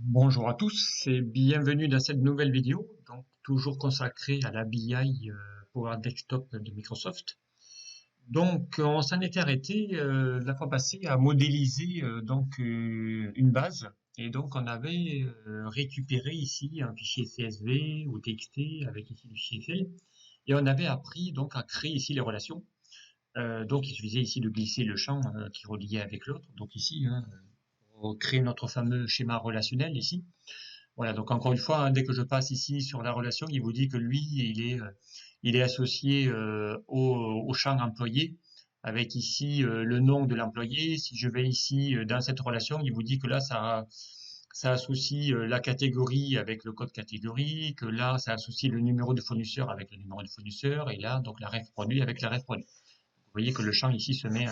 Bonjour à tous et bienvenue dans cette nouvelle vidéo, donc toujours consacrée à la BI Power Desktop de Microsoft. Donc on s'en était arrêté la fois passée à modéliser une base et donc on avait récupéré ici un fichier CSV ou TXT avec ici du fichier Excel et on avait appris donc à créer ici les relations. Donc il suffisait ici de glisser le champ qui reliait avec l'autre. Donc ici, on crée notre fameux schéma relationnel ici. Voilà, donc encore une fois, hein, dès que je passe ici sur la relation, il vous dit que lui, il est associé au champ employé, avec ici le nom de l'employé. Si je vais ici dans cette relation, il vous dit que là, ça associe la catégorie avec le code catégorie, que là, ça associe le numéro de fournisseur avec le numéro de fournisseur, et là, donc la ref produit avec la ref produit. Vous voyez que le champ ici se met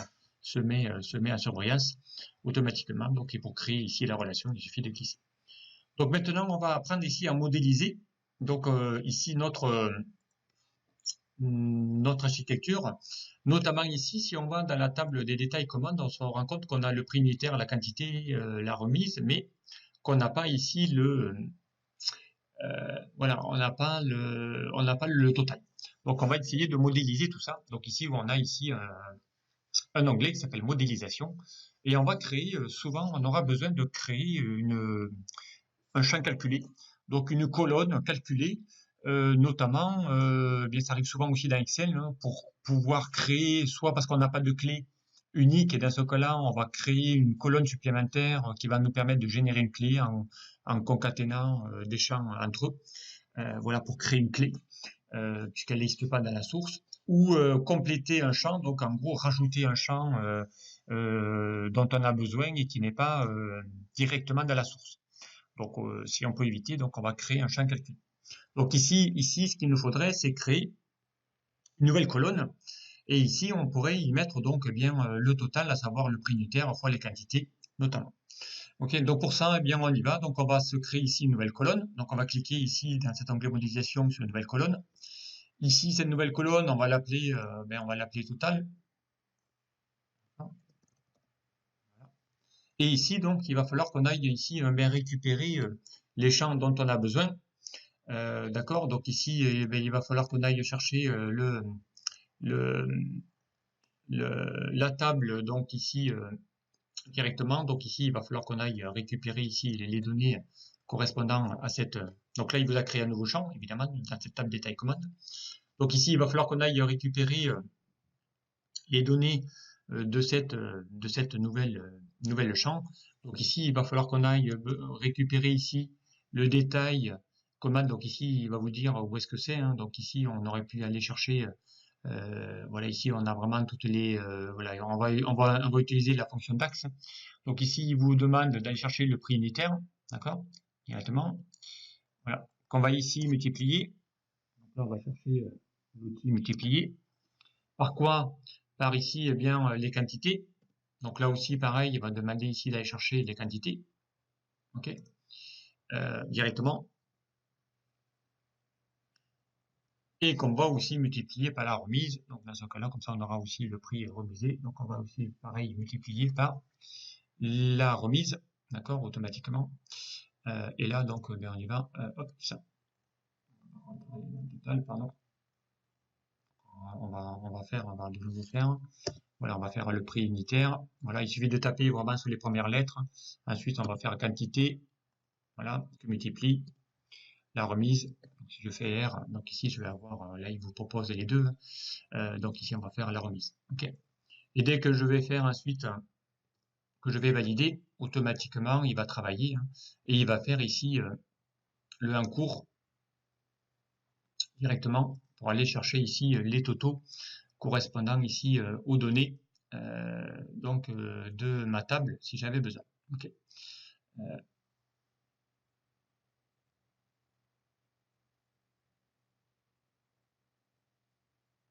en surbrillance automatiquement. Donc, et pour créer ici la relation, il suffit de glisser. Donc maintenant, on va apprendre ici à modéliser. Donc ici notre architecture, notamment ici, si on va dans la table des détails commandes, on se rend compte qu'on a le prix unitaire, la quantité, la remise, mais qu'on n'a pas ici voilà, on n'a pas le total. Donc on va essayer de modéliser tout ça. Donc ici, on a ici un onglet qui s'appelle modélisation, et on va créer. Souvent, on aura besoin de créer un champ calculé, donc une colonne calculée, notamment, bien ça arrive souvent aussi dans Excel, hein, pour pouvoir créer, soit parce qu'on n'a pas de clé unique, et dans ce cas-là, on va créer une colonne supplémentaire qui va nous permettre de générer une clé en concaténant des champs entre eux, voilà, pour créer une clé, puisqu'elle n'existe pas dans la source, ou compléter un champ, donc en gros rajouter un champ dont on a besoin et qui n'est pas directement dans la source. Donc, si on peut éviter, donc on va créer un champ calcul. Donc ici, ce qu'il nous faudrait, c'est créer une nouvelle colonne. Et ici, on pourrait y mettre donc eh bien le total, à savoir le prix unitaire fois les quantités, notamment. Ok, donc pour ça, eh bien on y va. Donc on va se créer ici une nouvelle colonne. Donc on va cliquer ici dans cet onglet modélisation sur une nouvelle colonne. Ici, cette nouvelle colonne, on va l'appeler total. Et ici, donc, il va falloir qu'on aille ici bien récupérer les champs dont on a besoin. D'accord. Donc ici, ben, il va falloir qu'on aille chercher le, la table donc ici directement. Donc ici, il va falloir qu'on aille récupérer ici les données correspondant à cette. Donc là, il vous a créé un nouveau champ, évidemment, dans cette table détail commande. Donc ici, il va falloir qu'on aille récupérer les données de cette nouvelle champ. Donc ici, il va falloir qu'on aille récupérer ici le détail commande. Donc ici, il va vous dire où est-ce que c'est, hein. Donc ici, on aurait pu aller chercher. Voilà, ici, on a vraiment toutes les. Voilà, on va utiliser la fonction DAX. Donc ici, il vous demande d'aller chercher le prix unitaire, d'accord, directement. Voilà, qu'on va ici multiplier. Donc là, on va chercher l'outil multiplier. Par quoi? Par ici, eh bien, les quantités. Donc là aussi, pareil, il va demander ici d'aller chercher les quantités, ok, directement, et qu'on va aussi multiplier par la remise. Donc dans ce cas-là, comme ça, on aura aussi le prix remisé. Donc on va aussi, pareil, multiplier par la remise, d'accord, automatiquement. Et là, donc, bien, on y va. Hop, ça. Total, pardon. On va de nouveau faire. Voilà, on va faire le prix unitaire. Voilà, il suffit de taper vraiment sous les premières lettres. Ensuite, on va faire quantité. Voilà, que multiplie la remise. Donc, si je fais R, donc ici, je vais avoir, là, il vous propose les deux. Donc ici, on va faire la remise. OK. Et dès que je vais faire ensuite, que je vais valider, automatiquement, il va travailler, hein, et il va faire ici le en cours directement pour aller chercher ici les totaux correspondant ici aux données de ma table si j'avais besoin. OK.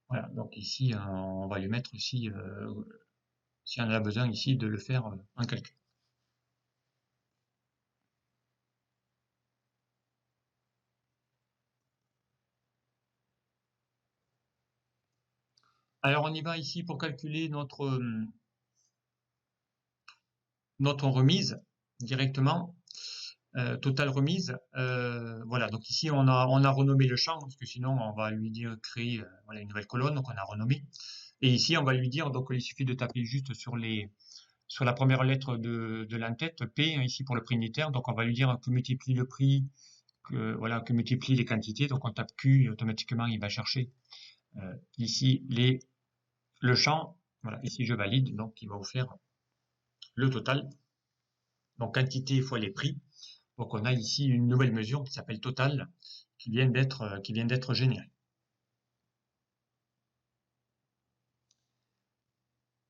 Voilà, donc ici, on va lui mettre aussi, si on a besoin ici, de le faire en calcul. Alors on y va ici pour calculer notre remise directement. Total remise. Voilà, donc ici on a renommé le champ, parce que sinon on va lui dire créer voilà, une nouvelle colonne, donc on a renommé. Et ici on va lui dire, donc il suffit de taper juste sur la première lettre de l'entête, P, hein, ici pour le prix unitaire, donc on va lui dire que multiplie le prix, voilà, que multiplie les quantités, donc on tape Q et automatiquement il va chercher ici le champ, voilà, ici je valide, donc il va vous faire le total, donc quantité fois les prix. Donc on a ici une nouvelle mesure qui s'appelle total, qui vient d'être générée.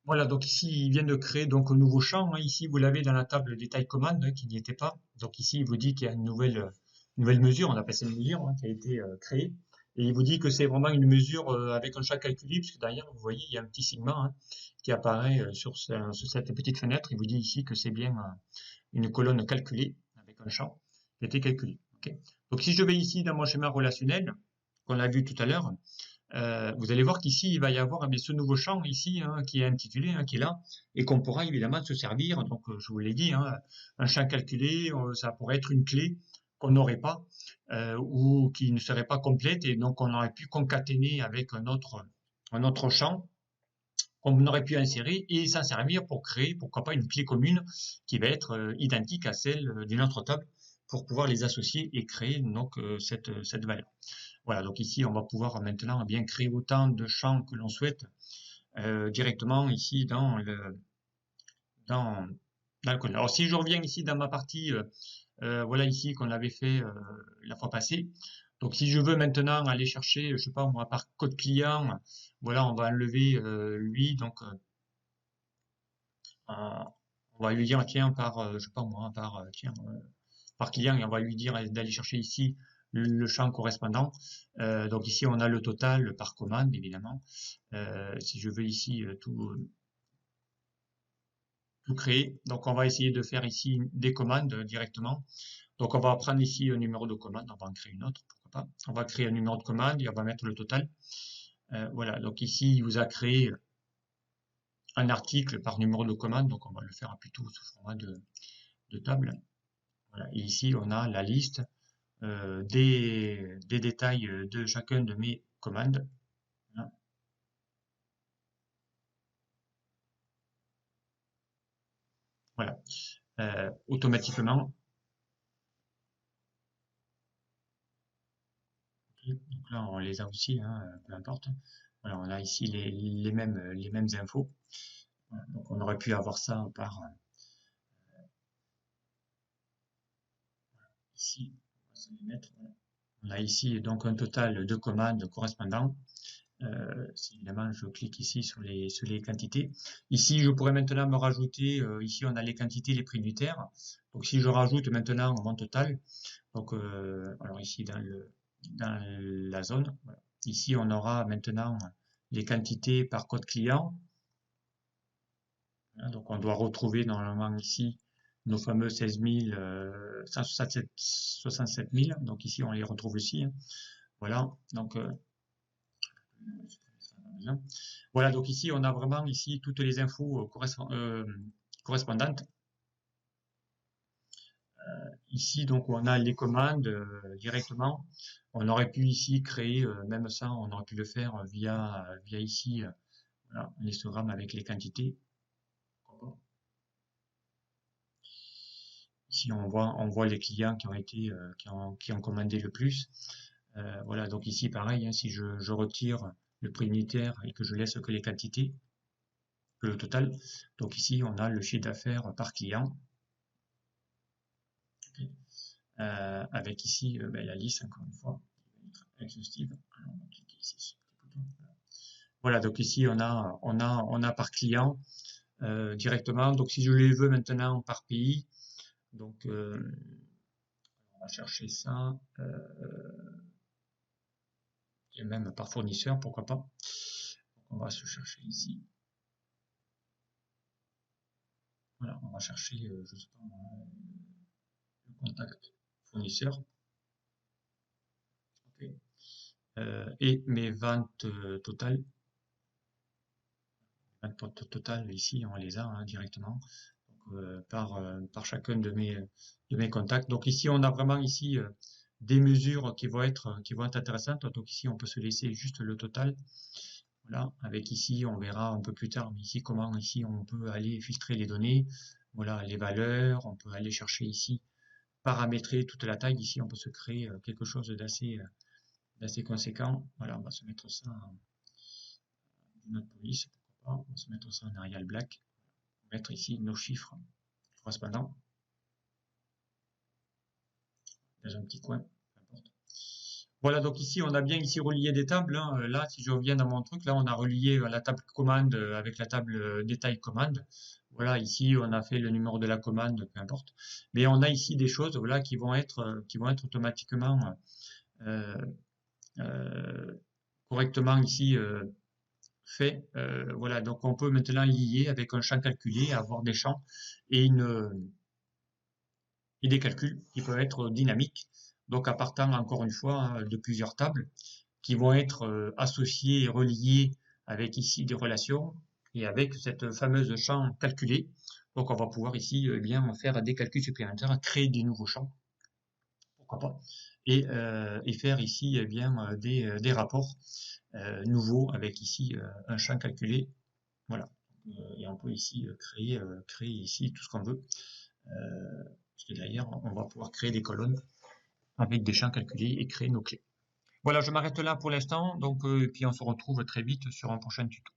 Voilà, donc ici il vient de créer donc un nouveau champ, hein. Ici vous l'avez dans la table détail commande, hein, qui n'y était pas. Donc ici il vous dit qu'il y a une nouvelle mesure, on appelle ça une mesure, hein, qui a été créée. Et il vous dit que c'est vraiment une mesure avec un champ calculé, puisque derrière vous voyez il y a un petit sigma, hein, qui apparaît sur cette petite fenêtre. Il vous dit ici que c'est bien une colonne calculée avec un champ qui a été calculé. Ok. Donc si je vais ici dans mon schéma relationnel, qu'on a vu tout à l'heure, vous allez voir qu'ici il va y avoir ce nouveau champ ici, hein, qui est intitulé, hein, qui est là, et qu'on pourra évidemment se servir. Donc je vous l'ai dit, hein, un champ calculé, ça pourrait être une clé qu'on n'aurait pas ou qui ne serait pas complète, et donc on aurait pu concaténer avec un autre champ qu'on aurait pu insérer et s'en servir pour créer, pourquoi pas, une clé commune qui va être identique à celle d'une autre table pour pouvoir les associer et créer donc cette valeur. Voilà, donc ici on va pouvoir maintenant bien créer autant de champs que l'on souhaite directement ici dans, dans le code. Alors si je reviens ici dans ma partie, voilà ici qu'on avait fait la fois passée. Donc si je veux maintenant aller chercher, je sais pas moi, par code client, voilà, on va enlever lui, donc on va lui dire tiens je sais pas moi, par client, et on va lui dire d'aller chercher ici le champ correspondant. Donc ici on a le total par commande évidemment. Si je veux ici tout créer, donc on va essayer de faire ici des commandes directement. Donc on va prendre ici un numéro de commande, on va en créer une autre, pourquoi pas. On va créer un numéro de commande et on va mettre le total. Voilà, donc ici il vous a créé un article par numéro de commande, donc on va le faire plutôt sous format de table. Voilà. Et ici on a la liste des détails de chacun de mes commandes. Voilà. Voilà. Automatiquement. Donc là, on les a aussi, hein, peu importe. Voilà, on a ici les mêmes infos. Voilà, donc on aurait pu avoir ça par ici. On va se les mettre, voilà. On a ici donc un total de commandes correspondant. Si évidemment je clique ici sur les quantités. Ici, je pourrais maintenant me rajouter, ici on a les quantités, les prix unitaires. Donc si je rajoute maintenant mon total, donc alors ici dans la zone, voilà. Ici on aura maintenant les quantités par code client. Voilà, donc on doit retrouver normalement ici nos fameux 16 167 000. Donc ici on les retrouve ici, hein. Voilà, donc voilà, donc ici on a vraiment ici toutes les infos correspondantes. Ici donc on a les commandes directement. On aurait pu ici créer même ça, on aurait pu le faire via ici voilà, un histogramme avec les quantités. Ici on voit les clients qui ont été qui ont commandé le plus. Voilà, donc ici pareil, hein, si je retire le prix unitaire et que je laisse que les quantités, que le total. Donc ici on a le chiffre d'affaires par client. Okay. Avec ici la liste encore une fois exhaustive. Alors, on va cliquer ici. Voilà, donc ici on a par client directement. Donc si je les veux maintenant par pays, donc on va chercher ça et même par fournisseur, pourquoi pas. Donc, on va se chercher ici. Voilà, on va chercher je sais pas, le contact fournisseur. Okay. Et mes ventes totales. Ventes totales ici on les a hein, directement. Donc par chacun de mes contacts. Donc ici, on a vraiment ici des mesures qui vont être intéressantes. Donc ici, on peut se laisser juste le total. Voilà, avec ici, on verra un peu plus tard, mais ici, comment ici on peut aller filtrer les données. Voilà, les valeurs, on peut aller chercher ici, paramétrer toute la taille. Ici, on peut se créer quelque chose d'assez conséquent. Voilà, on va se mettre ça en note police, pourquoi pas. On va se mettre ça en Arial Black. Mettre ici nos chiffres correspondants dans un petit coin. Voilà, donc ici, on a bien ici relié des tables, hein. Là, si je reviens dans mon truc, là, on a relié la table commande avec la table détail commande. Voilà, ici, on a fait le numéro de la commande, peu importe. Mais on a ici des choses, voilà, qui vont être automatiquement euh, euh, correctement ici fait. Voilà, donc on peut maintenant lier avec un champ calculé, avoir des champs et et des calculs qui peuvent être dynamiques. Donc, à partir encore une fois de plusieurs tables qui vont être associées et reliées avec ici des relations et avec cette fameuse champ calculé. Donc, on va pouvoir ici bien faire des calculs supplémentaires, créer des nouveaux champs, pourquoi pas, et faire ici bien des rapports nouveaux avec ici un champ calculé. Voilà. Et on peut ici créer ici tout ce qu'on veut. Parce que derrière, on va pouvoir créer des colonnes avec des champs calculés et créer nos clés. Voilà, je m'arrête là pour l'instant, donc puis on se retrouve très vite sur un prochain tuto.